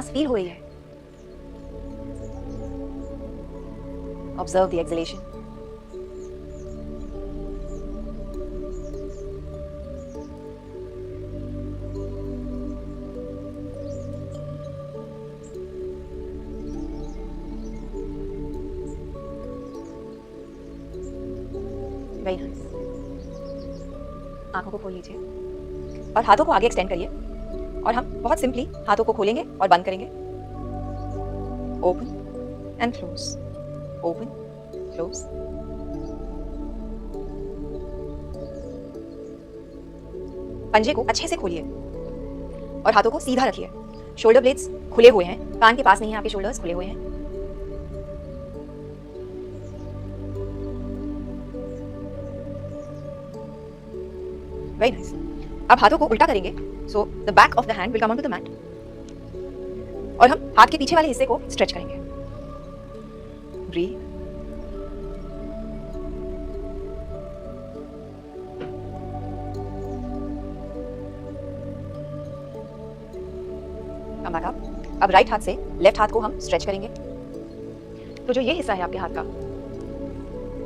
Feel हो रही है। Observe the acceleration. Very nice. आंखों को खोल लीजिए और हाथों को आगे एक्सटेंड करिए और हम बहुत सिंपली हाथों को खोलेंगे और बंद करेंगे। Open and close, open close. पंजे को अच्छे से खोलिए और हाथों को सीधा रखिए। शोल्डर ब्लेड्स खुले हुए हैं, कान के पास नहीं है, आपके शोल्डर्स खुले हुए हैं। Very nice. अब हाथों को उल्टा करेंगे, so the back of the hand will come on to the mat और हम हाथ के पीछे वाले हिस्से को स्ट्रेच करेंगे। ब्रीथ। कम बैक अप। अब राइट हाथ से लेफ्ट हाथ को हम स्ट्रेच करेंगे। तो जो ये हिस्सा है आपके हाथ का,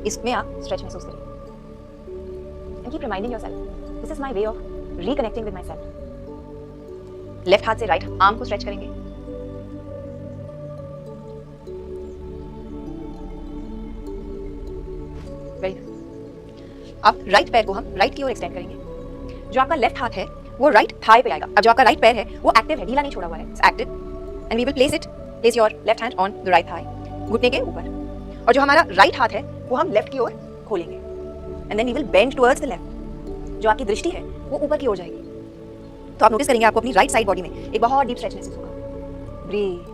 इसमें आप स्ट्रेच महसूस करिए। And keep reminding yourself, this is my way of reconnecting with my self. Left हाथ से राइट आर्म को स्ट्रेच करेंगे। Very good. अब राइट पैर को हम राइट की ओर एक्सटेंड करेंगे। जो आपका लेफ्ट हाथ है वो राइट थाई पे आएगा। अब जो आपका राइट पैर है वो एक्टिव है, ढीला नहीं छोड़ा हुआ है, it's active. And we will place your left hand on the right thigh, घुटने के ऊपर। और जो हमारा राइट हाथ है वो हम लेफ्ट की ओर खोलेंगे and then we will bend towards the left. जो आपकी दृष्टि है वो ऊपर की ओर जाएगी। तो आप नोटिस करेंगे आपको अपनी राइट साइड बॉडी में एक बहुत डीप स्ट्रेच महसूस होगा। ब्रीथ।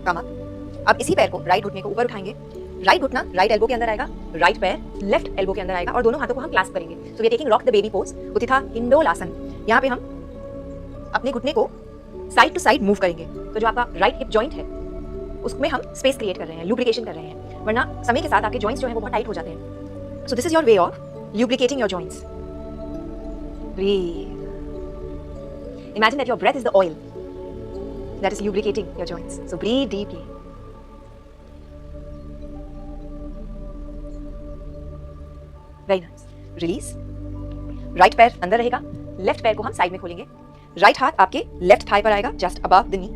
Come up. अब इसी पैर को राइट घुटने को ऊपर उठाएंगे। राइट घुटना राइट एल्बो के अंदर आएगा, राइट पैर लेफ्ट एल्बो के अंदर आएगा और दोनों हाथों को हम क्लैस्प करेंगे। So we are taking rock the baby pose, उत्थिता हिंडोलासन। यहाँ पे हम अपने घुटने को साइड टू साइड मूव करेंगे। तो जो आपका राइट हिप जॉइंट है उसमें हम स्पेस क्रिएट कर रहे हैं, लुब्रिकेशन कर रहे हैं, वरना समय के साथ आपके जॉइंट्स जो हैं वो बहुत टाइट हो जाते हैं। So this is your way of lubricating your joints. Breathe. Imagine that your breath is the oil that is lubricating your joints. So breathe deeply. Very nice. Release. Right पैर अंदर रहेगा, लेफ्ट पैर को हम side में खोलेंगे। Right हाथ आपके लेफ्ट थाई पर आएगा, जस्ट अबव द नी,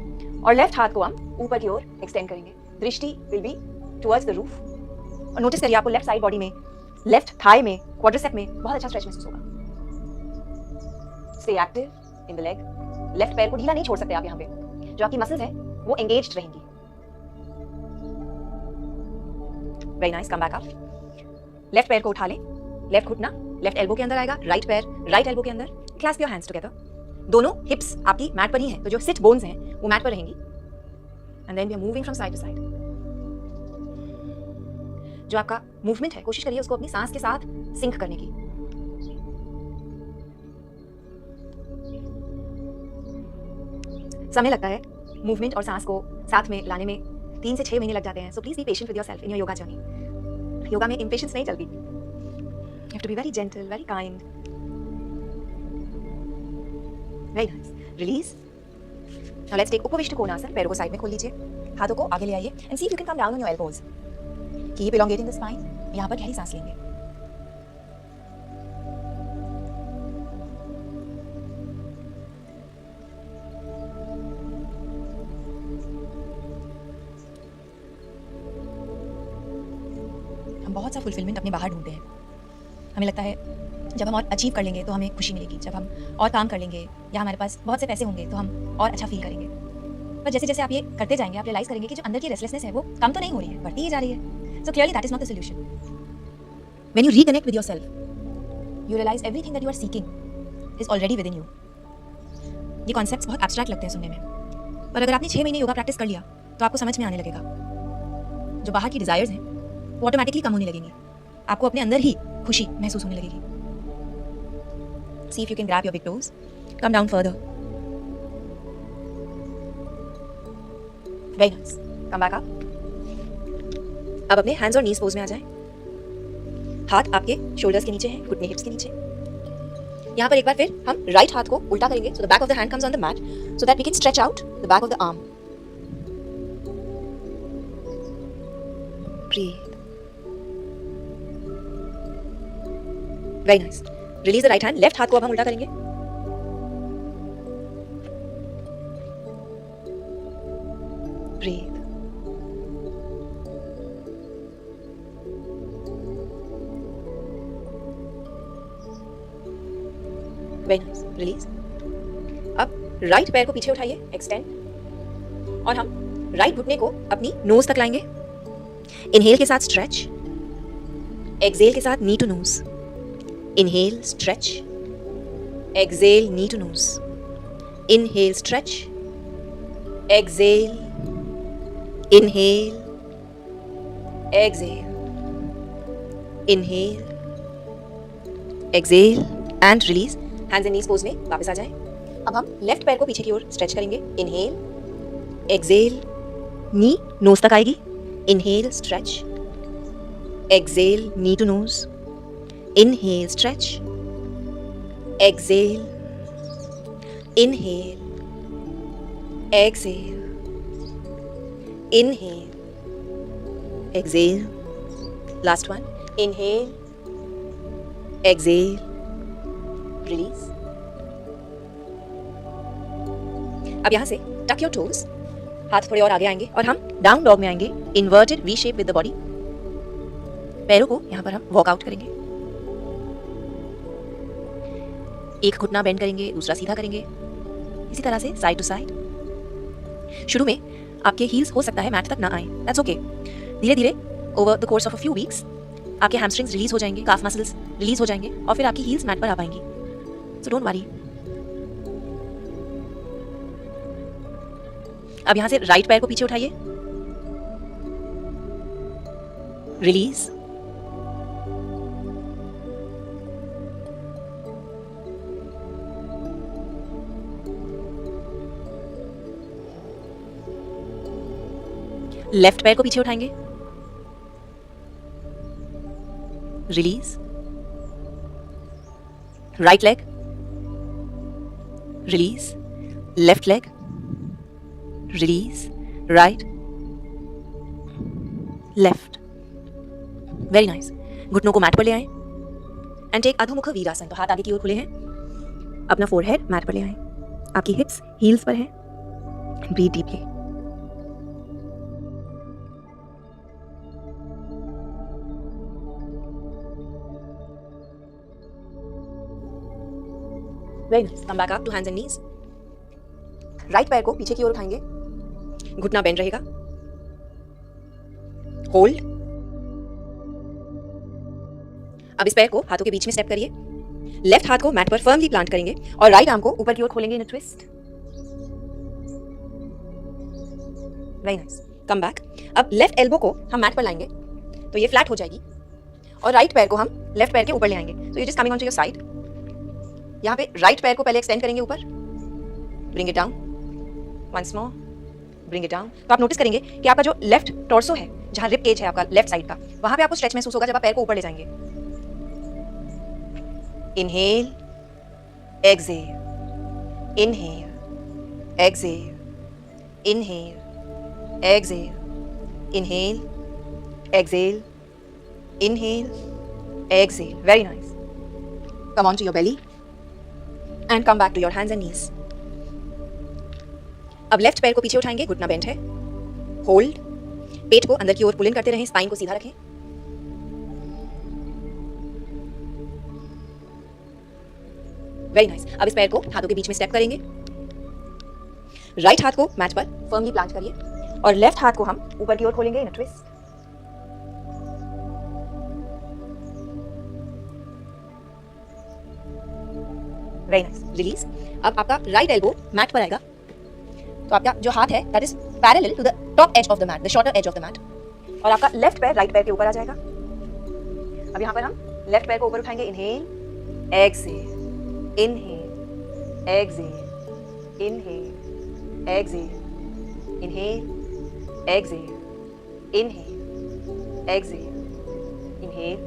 और लेफ्ट हाथ को हम ऊपर की ओर एक्सटेंड करेंगे। दृष्टि will be towards the roof. और नोटिस करिए आपको लेफ्ट साइड बॉडी में, लेफ्ट थाई में, क्वाड्रिसेप में बहुत अच्छा स्ट्रेच महसूस होगा। Stay active in the leg. Left पैर को ढीला नहीं छोड़ सकते आप यहाँ पे। जो आपकी मसल्स हैं वो एंगेज्ड रहेंगी। Very nice. Come back up. Left पैर को उठा लें, लेफ्ट घुटना लेफ्ट एल्बो के अंदर आएगा, राइट पैर राइट एल्बो के अंदर। Clasp your hands together. दोनों हिप्स आपकी मैट पर ही हैं, तो जो सिट बोन्स हैं वो मैट पर रहेंगी। And then we are moving from side to side. जो आपका मूवमेंट है कोशिश करिए उसको अपनी सांस के साथ सिंक करने की। समय लगता है मूवमेंट और सांस को साथ में लाने में, 3 से 6 महीने लग जाते हैं। So please be patient with yourself in your yoga journey. Yoga में इंपेशेंस नहीं चलती। You have to be very gentle, very kind. Very nice. Release. Now let's take Upavishta Konasana. पैरों को साइड में खोल लीजिए, हाथों को आगे ले आइए and see if you can come down on your elbows. Keep elongating the spine. यहाँ पर गहरी सांस लेंगे। हम बहुत सा फुलफिलमेंट अपने बाहर ढूंढते हैं। हमें लगता है जब हम और अचीव कर लेंगे तो हमें खुशी मिलेगी, जब हम और काम कर लेंगे या हमारे पास बहुत से पैसे होंगे तो हम और अच्छा फील करेंगे। पर जैसे जैसे आप ये करते जाएंगे आप रियलाइज करेंगे कि जो अंदर की रेस्टलेसनेस है वो कम तो नहीं हो रही है, बढ़ती ही जा रही है। So clearly that is not the solution. When you reconnect with yourself, you realise everything that you are seeking is already within you. ये कॉन्सेप्ट्स बहुत एब्स्ट्रैक्ट लगते हैं सुनने में, पर अगर आपने 6 महीने योगा प्रैक्टिस कर लिया तो आपको समझ में आने लगेगा। जो बाहर की डिजायर्स हैं वो ऑटोमेटिकली कम होने लगेंगी, आपको अपने अंदर ही खुशी महसूस होने लगेगी। See if you can grab your big toes. Come down further. Very nice. Come back up. अब अपने hands और knees pose में आ जाएं। हाथ आपके शोल्डर्स के नीचे हैं, घुटने हिप्स के नीचे। यहाँ पर एक बार फिर हम राइट हाथ को उल्टा करेंगे, so the back of the hand comes on the mat so that we can stretch out the back of the arm. Breathe. Very nice. Release the right hand. Left हाथ को अब हम उल्टा करेंगे। ब्रीथ। Very nice. रिलीज। अब right पैर को पीछे उठाइए, एक्सटेंड, और हम राइट घुटने को अपनी नोज तक लाएंगे। इनहेल के साथ स्ट्रेच, एक्सहेल के साथ knee to nose. Inhale stretch, exhale knee to nose. Inhale stretch, exhale, inhale, exhale, inhale, exhale and release. Hands and knees pose में वापस आ जाएं। अब हम लेफ्ट पैर को पीछे की ओर स्ट्रेच करेंगे। इनहेल, एक्सहेल, नी नोज तक आएगी। Inhale stretch, exhale knee to nose. Inhale stretch, exhale, inhale, exhale, inhale, exhale. Last one. Inhale, exhale, release. अब यहां से टक योर टोज, हाथ थोड़े और आगे आएंगे और हम डाउन डॉग में आएंगे, inverted V shape with the body. पैरों को यहां पर हम वॉक आउट करेंगे। एक घुटना बेंड करेंगे, दूसरा सीधा करेंगे, इसी तरह से साइड टू साइड। शुरू में आपके हील्स हो सकता है मैट तक ना आए, दैट्स ओके। धीरे धीरे over the course of a few weeks आपके हैमस्ट्रिंग्स रिलीज हो जाएंगे, काफ मसल्स रिलीज हो जाएंगे और फिर आपकी हील्स मैट पर आ पाएंगी। So don't worry. अब यहां से राइट पैर को पीछे उठाइए, रिलीज। लेफ्ट पैर को पीछे उठाएंगे, release. Right leg, release. Left leg, release. Right, left. Very nice. घुटनों को मैट पर ले आएं एंड टेक अधोमुख वीरासन। तो हाथ आगे की ओर खुले हैं, अपना फोरहेड मैट पर ले आएं, आपकी हिप्स हील्स पर हैं। Breathe deeply. Very nice. Come back up to hands and knees. Right पैर को पीछे की ओर उठाएंगे, घुटना बेंड रहेगा, होल्ड। अब इस पैर को हाथों के बीच में स्टेप करिए, लेफ्ट हाथ को मैट पर फर्मली प्लांट करेंगे और राइट आर्म को ऊपर की ओर खोलेंगे in a twist. Very nice. Come back. अब लेफ्ट एल्बो को हम मैट पर लाएंगे तो ये फ्लैट हो जाएगी और राइट पैर को हम लेफ्ट पैर के ऊपर ले आएंगे। तो you just coming on to your side. यहाँ पे राइट पैर को पहले एक्सटेंड करेंगे ऊपर, bring it down, once more, bring it down. तो आप नोटिस करेंगे कि आपका जो लेफ्ट टॉर्सो है, जहां रिब केज है आपका लेफ्ट साइड का, वहां पे आपको स्ट्रेच महसूस होगा जब आप पैर को ऊपर ले जाएंगे। Inhale, exhale, inhale, exhale, inhale, exhale, inhale, exhale, inhale, exhale. Very nice. Come on to your belly and come back to your hands and knees. अब लेफ्ट पैर को पीछे उठाएंगे, घुटना बेंट है, होल्ड। पेट को अंदर की ओर पुल इन करते रहें, स्पाइन को सीधा रखें। Very nice. अब इस पैर को हाथों के बीच में स्टेप करेंगे, राइट हाथ को मैट पर फर्मली प्लांट करिए और लेफ्ट हाथ को हम ऊपर की ओर खोलेंगे in a twist. Very nice. Release. अब आपका राइट एल्बो मैट पर आएगा, तो आपका जो हाथ है that is parallel to the top edge of the mat, the shorter edge of the mat, और आपका लेफ्ट पैर राइट पैर के ऊपर आ जाएगा। अब यहाँ पर हम लेफ्ट पैर को ऊपर उठाएंगे, inhale, exhale, inhale, exhale, inhale, exhale, inhale, exhale, inhale, exhale, inhale,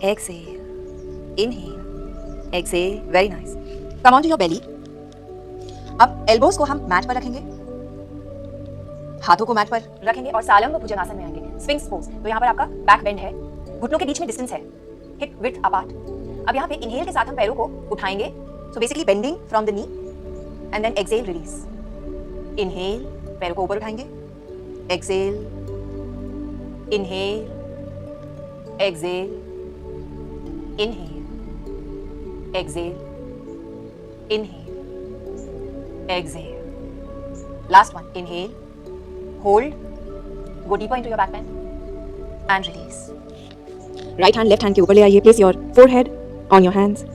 exhale, inhale, exhale, very nice. Come on to your belly. अब एल्बोज को हम मैट पर रखेंगे, हाथों को मैट पर रखेंगे और सालंग भुजंगासन में आएंगे, स्फिंक्स पोज। तो यहाँ पर आपका बैक बेंड है, घुटनों के बीच में डिस्टेंस है, हिप विड्थ अपार्ट। अब यहाँ पे इनहेल के साथ हम पैरों को उठाएंगे, so basically bending from the knee and then exhale release. Inhale, पैरों को ऊपर उठाएंगे, exhale, inhale, exhale, inhale, exhale, inhale, exhale. Last one, inhale, hold, go deeper into your back bend and release. Right hand left hand के ऊपर ले आइए, place your forehead on your hands,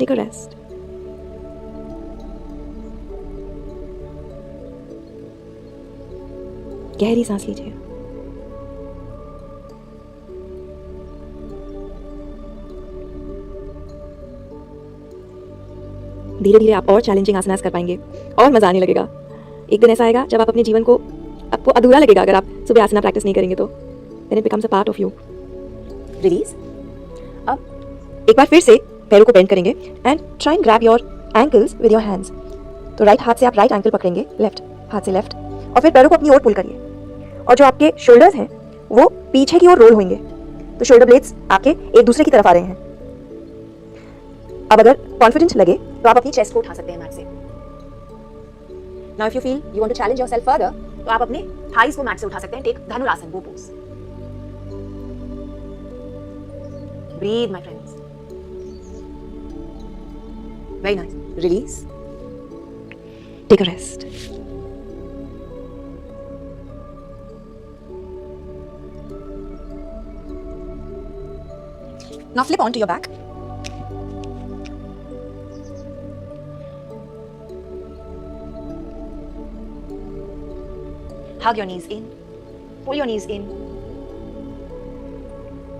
take a rest. गहरी सांस लीजिए। धीरे धीरे आप और चैलेंजिंग आसनास कर पाएंगे और मजा आने लगेगा। एक दिन ऐसा आएगा जब आप अपने जीवन को आपको अधूरा लगेगा अगर आप सुबह आसना प्रैक्टिस नहीं करेंगे तो। Then it becomes a part of you. Release. अब एक बार फिर से पैरों को बेंड करेंगे and try and grab your ankles with your hands. तो राइट हाथ से आप राइट एंकल पकड़ेंगे, लेफ्ट हाथ से लेफ्ट, और फिर पैरों को अपनी ओर पुल करिए और जो आपके शोल्डर्स हैं वो पीछे की ओर रोल होंगे, तो शोल्डर ब्लेड्स आपके एक दूसरे की तरफ आ रहे हैं। अब अगर कॉन्फिडेंट लगे तो आप अपनी चेस्ट को उठा सकते हैं मैट से। Now if you feel you want to challenge yourself further, तो आप अपने थाइज को मैट से उठा सकते हैं। टेक धनुरासन, वो pose. Breathe my friends, very nice. Release, take a rest. Now flip onto your back. Hug your knees in. Pull your knees in.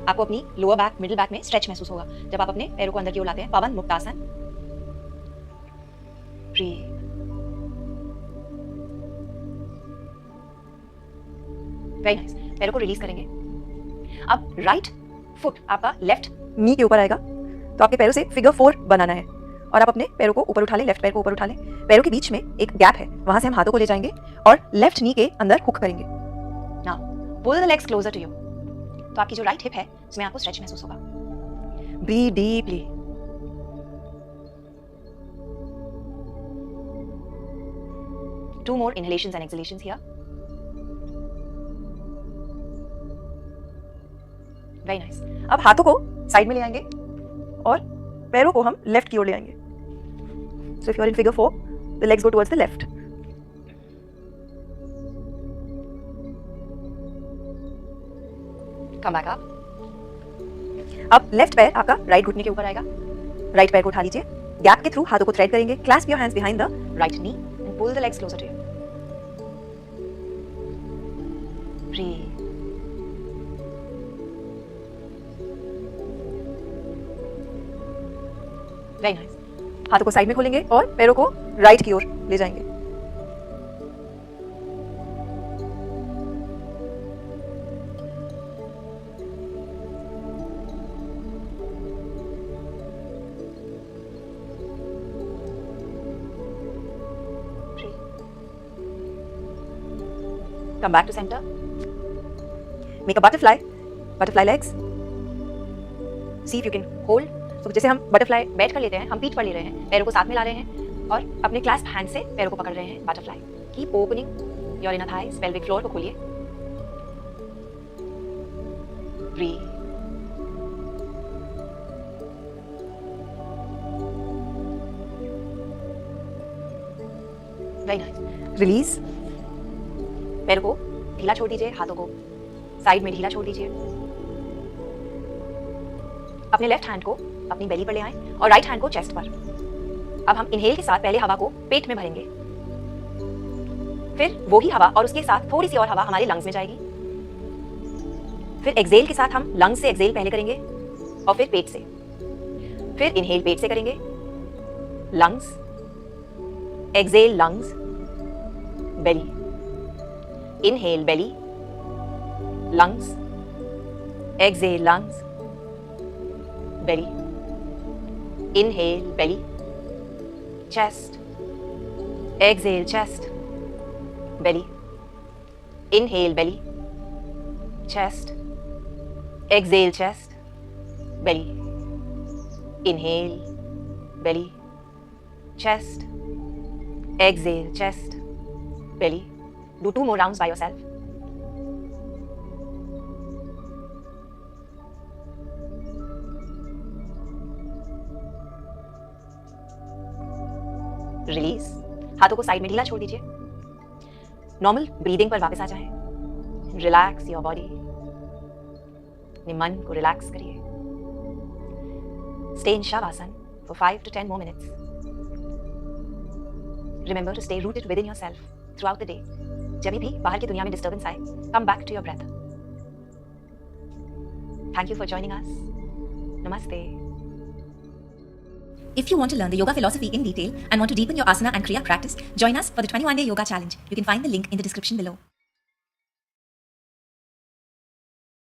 आपको अपनी लोअर बैक, मिडिल बैक में स्ट्रेच महसूस होगा जब आप अपने पैरों को अंदर की ओर लाते हैं। पवन मुक्तासन। Breathe. Very nice. पैरों को रिलीज करेंगे। अब राइट फुट आपका लेफ्ट नी के ऊपर आएगा, तो आपके पैरों से फिगर 4 बनाना है और आप अपने पैरों को ऊपर उठा लें, लेफ्ट पैर को ऊपर उठा लें। पैरों के बीच में एक गैप है, वहां से हम हाथों को ले जाएंगे और लेफ्ट नी के अंदर हुक करेंगे। Now pull the legs closer to you. तो आपकी जो राइट हिप है उसमें आपको स्ट्रेच महसूस होगा। Breathe deeply. Two more inhalations and exhalations here. Very nice. अब हाथों को साइड में ले आएंगे और पैरों को हम लेफ्ट की ओर ले आएंगे। So if you are in figure 4, the legs go towards the left. Come back up. अब लेफ्ट पैर आपका राइट घुटने के ऊपर आएगा। राइट पैर को उठा लीजिए, गैप के थ्रू हाथों को थ्रेड करेंगे। Clasp your hands behind the right knee and pull the legs closer to you. Breathe. Very nice. हाथों को साइड में खोलेंगे और पैरों को राइट की ओर ले जाएंगे। Come back to center. Make a butterfly legs. See if you can hold. तो जैसे हम बटरफ्लाई बैठ कर लेते हैं, हम पीठ पर ले रहे हैं, पैरों को साथ में ला रहे हैं और अपने क्लैस्प हैंड से पैरों को पकड़ रहे हैं। Butterfly. Keep opening your inner thighs, pelvic floor को खोलिए। ब्रीथ। Very nice. रिलीज। पैरों को ढीला छोड़ दीजिए, हाथों को साइड में ढीला छोड़ दीजिए। अपने लेफ्ट हैंड को अपनी बेली पर ले आएं और राइट हैंड को चेस्ट पर। अब हम इनहेल के साथ पहले हवा को पेट में भरेंगे, फिर वो ही हवा और उसके साथ थोड़ी सी और हवा हमारे लंग्स में जाएगी। फिर एक्सहेल के साथ हम लंग्स से एक्सहेल पहले करेंगे और फिर पेट से। फिर इनहेल पेट से करेंगे, lungs, exhale lungs, belly. Inhale belly, lungs, exhale lungs, belly. Inhale, belly. Chest. Exhale, chest. Belly. Inhale, belly. Chest. Exhale, chest. Belly. Inhale, belly. Chest. Exhale, chest. Belly. Do 2 more rounds by yourself. Release. हाथों को side में ढीला छोड़ दीजिए. Normal breathing पर वापस आ जाएं. Relax your body. अपने मन को रिलैक्स करिए. Stay in shavasana for 5 to 10 more minutes. Remember to stay rooted within yourself throughout the day. जब भी बाहर की दुनिया में डिस्टर्बेंस आए, come back to your breath. Thank you for joining us. Namaste. If you want to learn the yoga philosophy in detail and want to deepen your asana and kriya practice, join us for the 21-day yoga challenge. You can find the link in the description below.